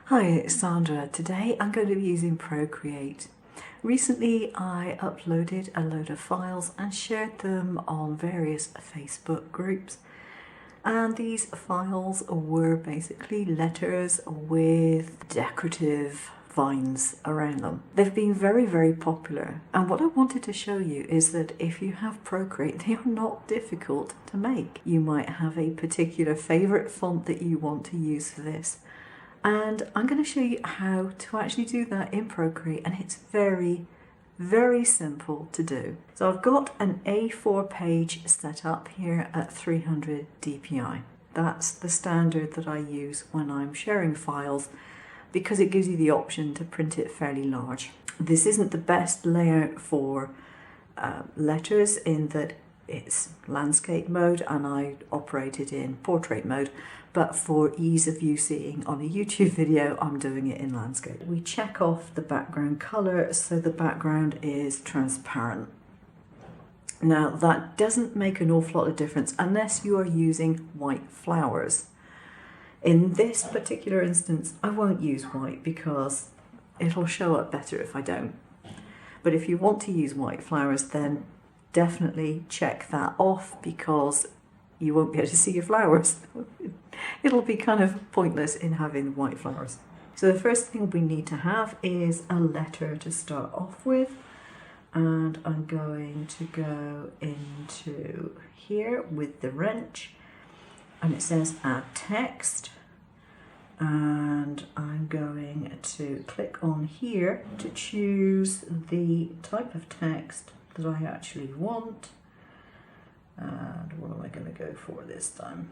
Hi, it's Sandra. Today I'm going to be using Procreate. Recently I uploaded a load of files and shared them on various Facebook groups, and these files were basically letters with decorative vines around them. They've been very popular, and what I wanted to show you is that if you have Procreate, they are not difficult to make. You might have a particular favourite font that you want to use for this, and I'm going to show you how to actually do that in Procreate, and it's very simple to do. So I've got an A4 page set up here at 300 dpi. That's the standard that I use when I'm sharing files because it gives you the option to print it fairly large. This isn't the best layout for letters in that it's landscape mode and I operate it in portrait mode, but for ease of you seeing on a YouTube video, I'm doing it in landscape. We check off the background color so the background is transparent. Now that doesn't make an awful lot of difference unless you are using white flowers. In this particular instance, I won't use white because it'll show up better if I don't. But if you want to use white flowers, then definitely check that off because you won't be able to see your flowers. It'll be kind of pointless in having white flowers. So the first thing we need to have is a letter to start off with. And I'm going to go into here with the wrench, and it says add text. And I'm going to click on here to choose the type of text that I actually want. And what am I going to go for this time?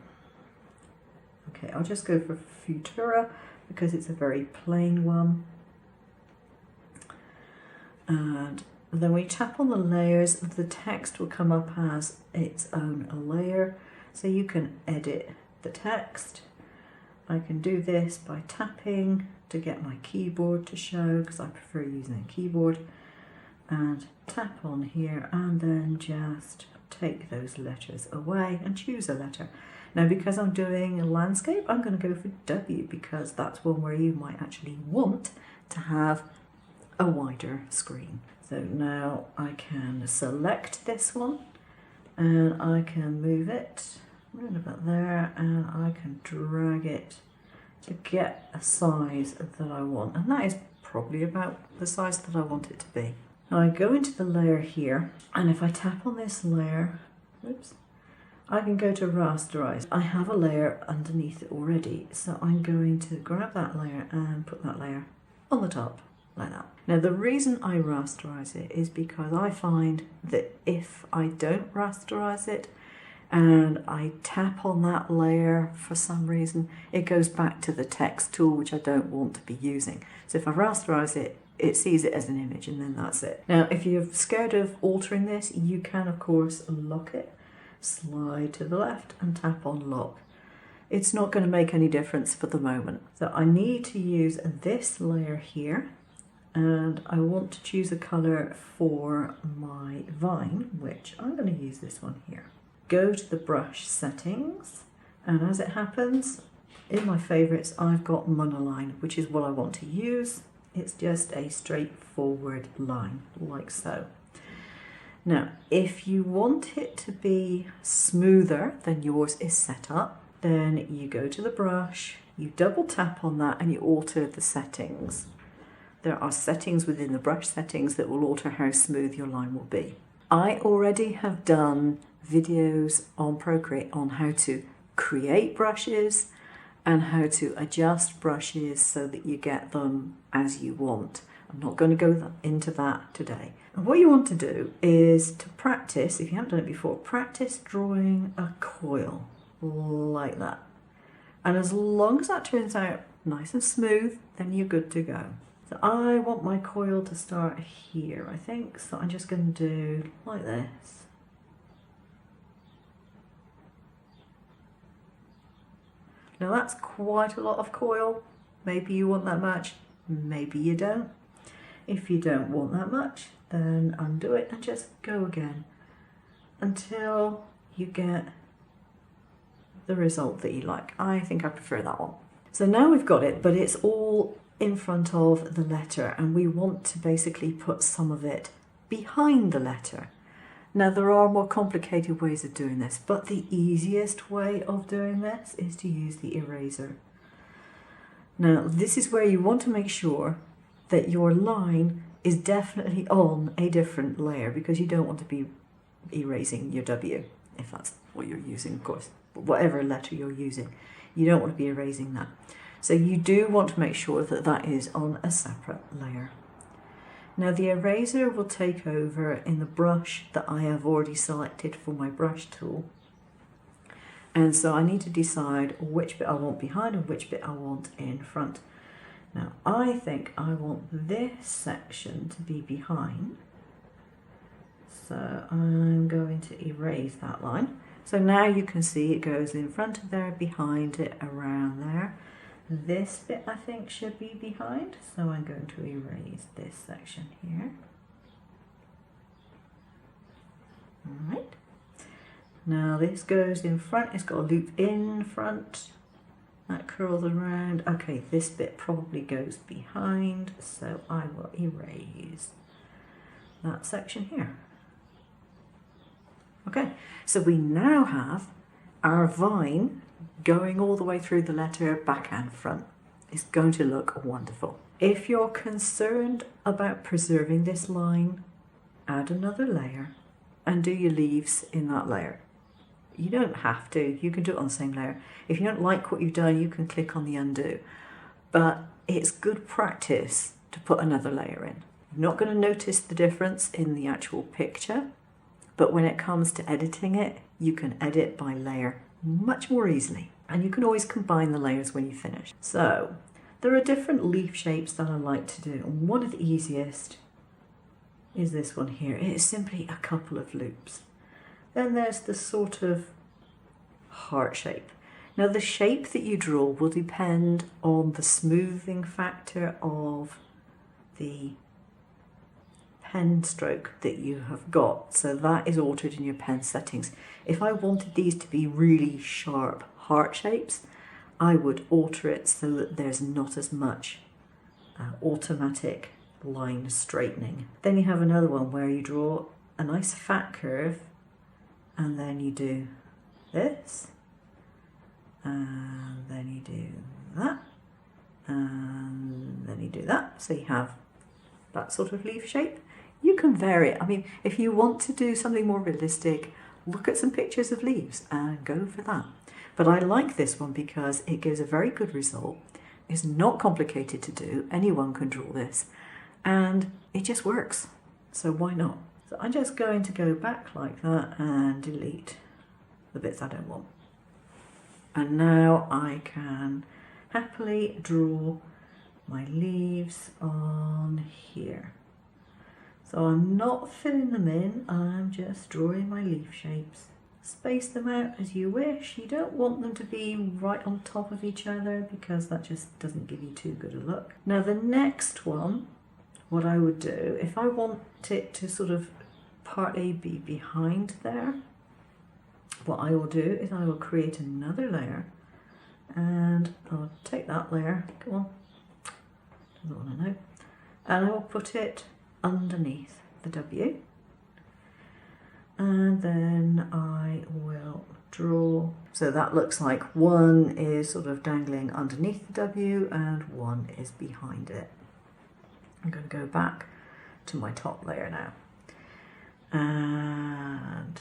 Okay, I'll just go for Futura because it's a very plain one. And then we tap on the layers, the text will come up as its own layer. So you can edit the text. I can do this by tapping to get my keyboard to show because I prefer using a keyboard. And tap on here and then just take those letters away and choose a letter. Now because I'm doing a landscape, I'm going to go for W because that's one where you might actually want to have a wider screen. So now I can select this one and I can move it right about there and I can drag it to get a size that I want, and that is probably about the size that I want it to be. Now I go into the layer here, and if I tap on this layer, oops, I can go to rasterize. I have a layer underneath it already, so I'm going to grab that layer and put that layer on the top, like that. Now the reason I rasterize it is because I find that if I don't rasterize it, and I tap on that layer for some reason, it goes back to the text tool, which I don't want to be using. So if I rasterize it, it sees it as an image and then that's it. Now, if you're scared of altering this, you can of course lock it, slide to the left and tap on lock. It's not going to make any difference for the moment. So I need to use this layer here, and I want to choose a color for my vine, which I'm going to use this one here. Go to the brush settings, and as it happens, in my favorites, I've got monoline, which is what I want to use. It's just a straightforward line, like so. Now, if you want it to be smoother than yours is set up, then you go to the brush, you double tap on that, and you alter the settings. There are settings within the brush settings that will alter how smooth your line will be. I already have done videos on Procreate on how to create brushes and how to adjust brushes so that you get them as you want. I'm not going to go into that today. And what you want to do is to practice, if you haven't done it before, practice drawing a coil like that. And as long as that turns out nice and smooth, then you're good to go. So I want my coil to start here, I think. So I'm just going to do like this. Now that's quite a lot of coil. Maybe you want that much, maybe you don't. If you don't want that much, then undo it and just go again until you get the result that you like. I think I prefer that one. So now we've got it, but it's all in front of the letter, and we want to basically put some of it behind the letter. Now there are more complicated ways of doing this, but the easiest way of doing this is to use the eraser. Now this is where you want to make sure that your line is definitely on a different layer, because you don't want to be erasing your W, if that's what you're using, of course. But whatever letter you're using, you don't want to be erasing that. So you do want to make sure that that is on a separate layer. Now the eraser will take over in the brush that I have already selected for my brush tool. And so I need to decide which bit I want behind and which bit I want in front. Now I think I want this section to be behind. So I'm going to erase that line. So now you can see it goes in front of there, behind it, around there. This bit I think should be behind, so I'm going to erase this section here. Alright. Now this goes in front, it's got a loop in front, that curls around. Okay, this bit probably goes behind, so I will erase that section here. Okay, so we now have our vine going all the way through the letter, back and front. It's going to look wonderful. If you're concerned about preserving this line, add another layer and do your leaves in that layer. You don't have to, you can do it on the same layer. If you don't like what you've done, you can click on the undo. But it's good practice to put another layer in. You're not going to notice the difference in the actual picture, but when it comes to editing it, you can edit by layer much more easily. And you can always combine the layers when you finish. So there are different leaf shapes that I like to do. And one of the easiest is this one here. It is simply a couple of loops. Then there's the sort of heart shape. Now the shape that you draw will depend on the smoothing factor of the pen stroke that you have got. So that is altered in your pen settings. If I wanted these to be really sharp heart shapes, I would alter it so that there's not as much automatic line straightening. Then you have another one where you draw a nice fat curve and then you do this and then you do that and then you do that. So you have that sort of leaf shape. You can vary it. I mean, if you want to do something more realistic, look at some pictures of leaves and go for that. But I like this one because it gives a very good result. It's not complicated to do. Anyone can draw this and it just works. So why not? So I'm just going to go back like that and delete the bits I don't want. And now I can happily draw my leaves on here. So I'm not filling them in, I'm just drawing my leaf shapes. Space them out as you wish. You don't want them to be right on top of each other because that just doesn't give you too good a look. Now the next one, what I would do, if I want it to sort of partly be behind there, what I will do is I will create another layer and I'll take that layer, come on, doesn't want to know, and I will put it underneath the W, and then I will draw, so that looks like one is sort of dangling underneath the W and one is behind it. I'm going to go back to my top layer now and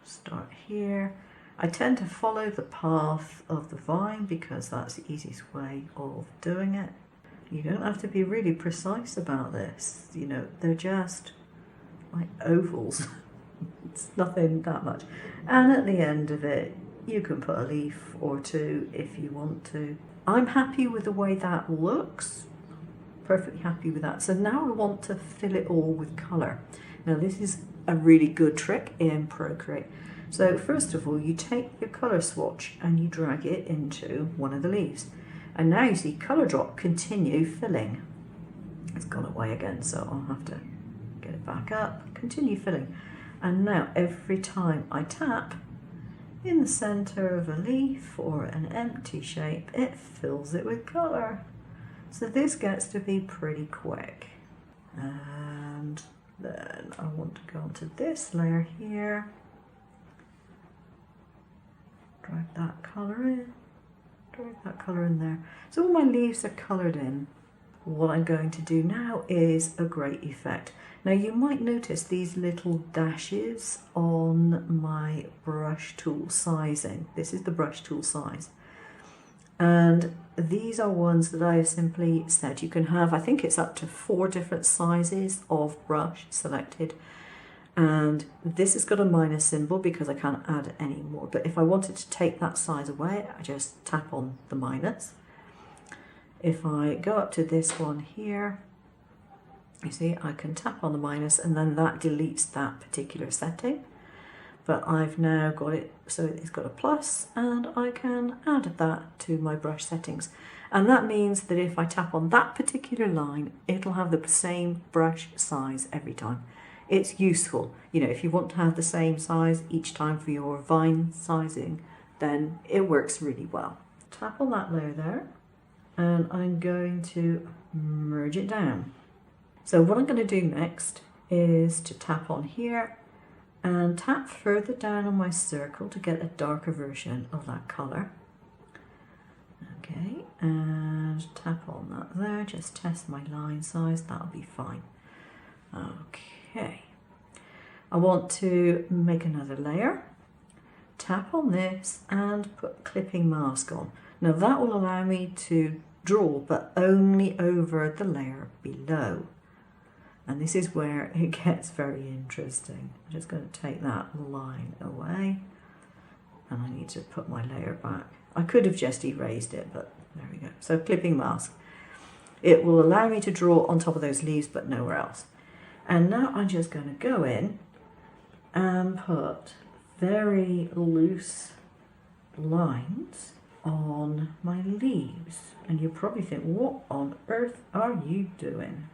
start here. I tend to follow the path of the vine because that's the easiest way of doing it. You don't have to be really precise about this, you know, they're just like ovals. It's nothing that much. And at the end of it, you can put a leaf or two if you want to. I'm happy with the way that looks, perfectly happy with that. So now I want to fill it all with colour. Now this is a really good trick in Procreate. So first of all, you take your colour swatch and you drag it into one of the leaves. And now you see colour drop continue filling. It's gone away again, so I'll have to get it back up. Continue filling. And now every time I tap, in the center of a leaf or an empty shape, it fills it with colour. So this gets to be pretty quick. And then I want to go onto this layer here, drag that colour in, drag that colour in there. So all my leaves are coloured in. What I'm going to do now is a great effect. Now you might notice these little dashes on my brush tool sizing. This is the brush tool size. And these are ones that I have simply said you can have, I think it's up to 4 different sizes of brush selected. And this has got a minus symbol because I can't add any more. But if I wanted to take that size away, I just tap on the minus. If I go up to this one here, you see I can tap on the minus and then that deletes that particular setting. But I've now got it, so it's got a plus, and I can add that to my brush settings. And that means that if I tap on that particular line, it'll have the same brush size every time. It's useful. You know, if you want to have the same size each time for your vine sizing, then it works really well. Tap on that layer there, and I'm going to merge it down. So what I'm going to do next is to tap on here and tap further down on my circle to get a darker version of that colour. Okay, and tap on that there, just test my line size, that'll be fine. Okay, I want to make another layer, tap on this and put clipping mask on. Now that will allow me to draw, but only over the layer below. And this is where it gets very interesting. I'm just going to take that line away, and I need to put my layer back. I could have just erased it, but there we go. So clipping mask. It will allow me to draw on top of those leaves, but nowhere else. And now I'm just going to go in and put very loose lines on my leaves. And you probably think, what on earth are you doing?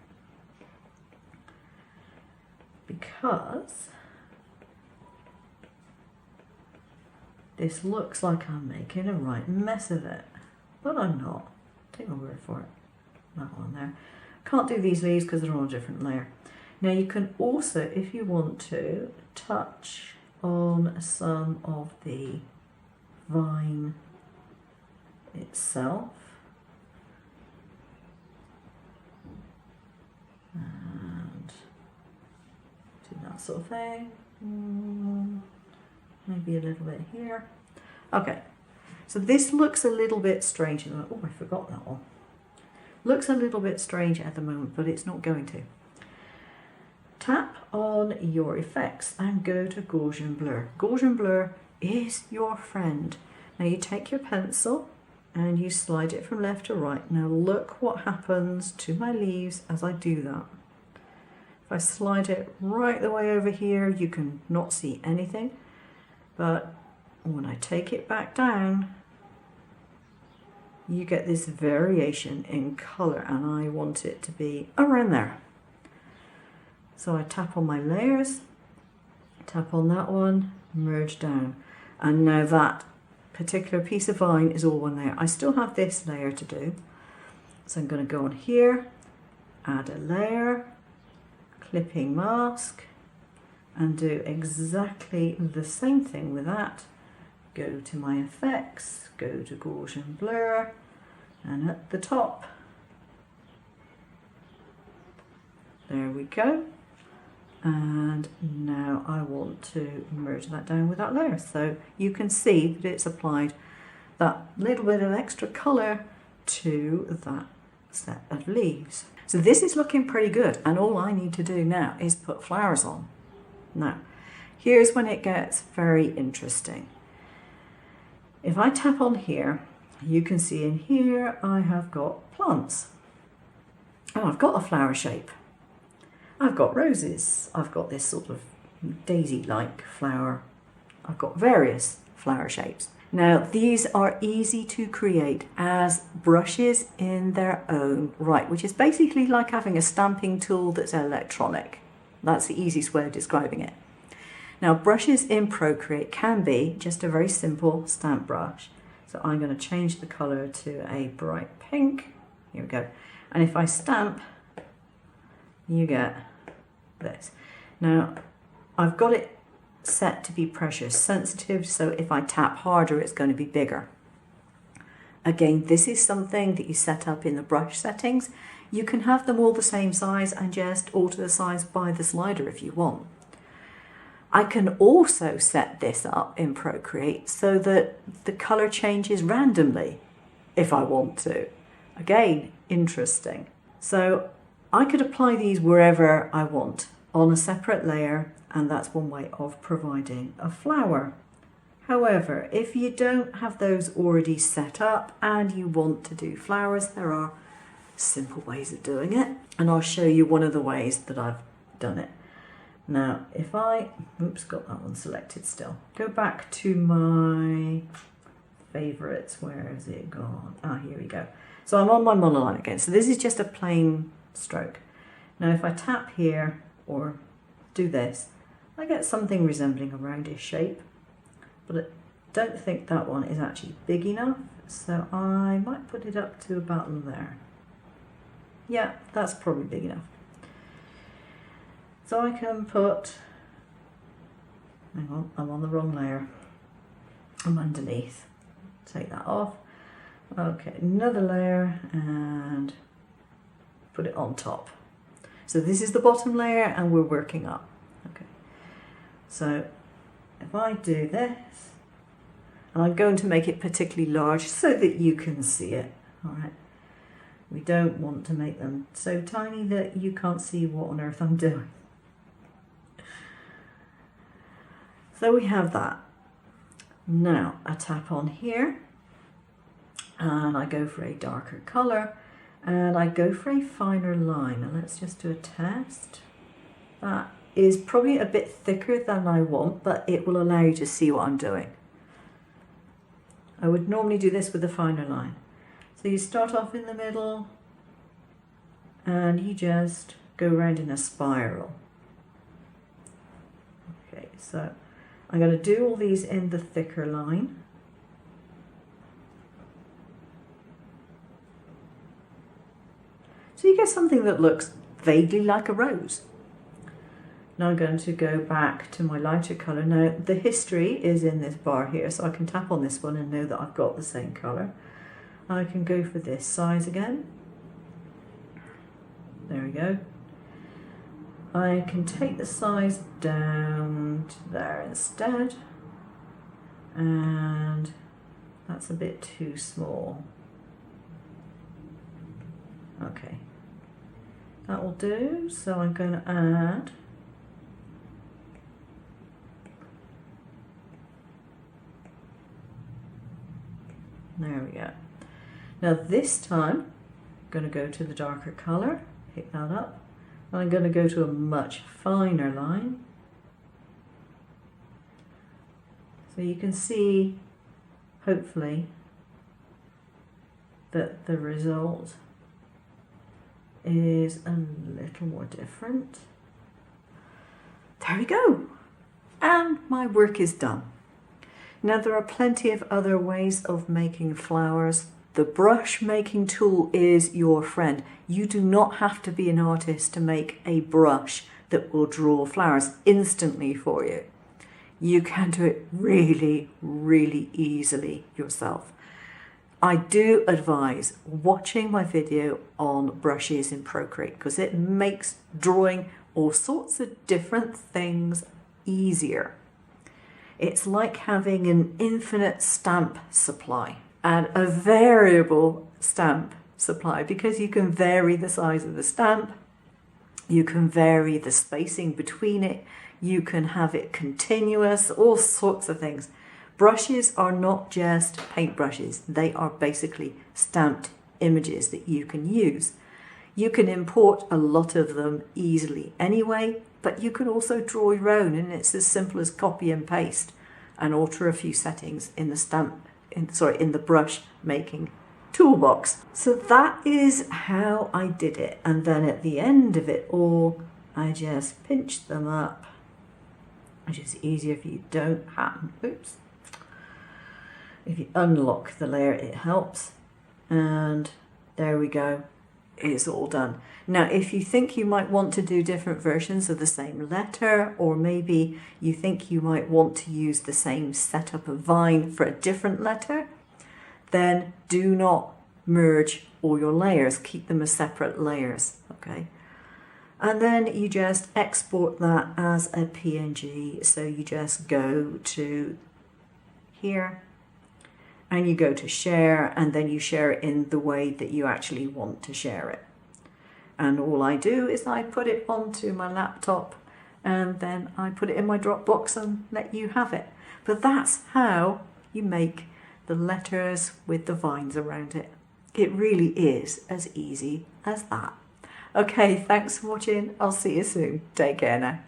Because this looks like I'm making a right mess of it, but I'm not. Take my word for it. That one there. Can't do these leaves because they're on a different layer. Now you can also, if you want to, touch on some of the vine itself. And do that sort of thing. Maybe a little bit here. Okay, so this looks a little bit strange. Oh, I forgot that one. Looks a little bit strange at the moment, but it's not going to. Tap on your effects and go to Gaussian blur. Gaussian blur is your friend. Now you take your pencil and you slide it from left to right. Now look what happens to my leaves as I do that. If I slide it right the way over here, you can not see anything. But when I take it back down, you get this variation in colour, and I want it to be around there. So I tap on my layers, tap on that one, merge down. And now that particular piece of vine is all one layer. I still have this layer to do. So I'm going to go on here, add a layer, clipping mask, and do exactly the same thing with that. Go to my effects, go to Gaussian blur, and at the top, there we go. And now I want to merge that down with that layer. So you can see that it's applied that little bit of extra colour to that set of leaves. So this is looking pretty good, and all I need to do now is put flowers on. Now, here's when it gets very interesting. If I tap on here, you can see in here I have got plants. Oh, I've got a flower shape. I've got roses. I've got this sort of daisy-like flower. I've got various flower shapes. Now, these are easy to create as brushes in their own right, which is basically like having a stamping tool that's electronic. That's the easiest way of describing it. Now brushes in Procreate can be just a very simple stamp brush. So I'm going to change the colour to a bright pink. Here we go. And if I stamp, you get this. Now I've got it set to be pressure sensitive, so if I tap harder it's going to be bigger. Again, this is something that you set up in the brush settings. You can have them all the same size and just alter the size by the slider if you want. I can also set this up in Procreate so that the colour changes randomly if I want to. Again, interesting. So I could apply these wherever I want on a separate layer, and that's one way of providing a flower. However, if you don't have those already set up and you want to do flowers, there are simple ways of doing it, and I'll show you one of the ways that I've done it. Now if I, oops, got that one selected still, go back to my favourites, where has it gone? Ah, here we go. So I'm on my monoline again, so this is just a plain stroke. Now if I tap here or do this, I get something resembling a roundish shape, but I don't think that one is actually big enough, so I might put it up to about there. Yeah, that's probably big enough. So I can put, hang on, I'm on the wrong layer. I'm underneath. Take that off. Okay, another layer and put it on top. So this is the bottom layer and we're working up. Okay. So if I do this, and I'm going to make it particularly large so that you can see it. All right. We don't want to make them so tiny that you can't see what on earth I'm doing. So we have that. Now I tap on here and I go for a darker colour and I go for a finer line. And let's just do a test. That is probably a bit thicker than I want, but it will allow you to see what I'm doing. I would normally do this with a finer line. So you start off in the middle and you just go around in a spiral. Okay, so I'm going to do all these in the thicker line. So you get something that looks vaguely like a rose. Now I'm going to go back to my lighter colour. Now the history is in this bar here, so I can tap on this one and know that I've got the same colour. I can go for this size again. There we go. I can take the size down to there instead, and that's a bit too small. Okay, that will do. So I'm going to add there we go. Now this time I'm going to go to the darker colour, pick that up, and I'm going to go to a much finer line. So you can see, hopefully, that the result is a little more different. There we go. And my work is done. Now there are plenty of other ways of making flowers. The brush making tool is your friend. You do not have to be an artist to make a brush that will draw flowers instantly for you. You can do it really, really easily yourself. I do advise watching my video on brushes in Procreate because it makes drawing all sorts of different things easier. It's like having an infinite stamp supply and a variable stamp supply, because you can vary the size of the stamp, you can vary the spacing between it, you can have it continuous, all sorts of things. Brushes are not just paintbrushes, they are basically stamped images that you can use. You can import a lot of them easily anyway, but you can also draw your own, and it's as simple as copy and paste and alter a few settings in the brush making toolbox. So that is how I did it, and then at the end of it all I just pinched them up which is easier if you don't oops. If you unlock the layer, it helps. And there we go. It's all done. Now, if you think you might want to do different versions of the same letter, or maybe you think you might want to use the same setup of vine for a different letter, then do not merge all your layers. Keep them as separate layers, okay? And then you just export that as a PNG. So you just go to here, and you go to share, and then you share it in the way that you actually want to share it. And all I do is I put it onto my laptop, and then I put it in my Dropbox and let you have it. But that's how you make the letters with the vines around it. It really is as easy as that. Okay, thanks for watching. I'll see you soon. Take care now.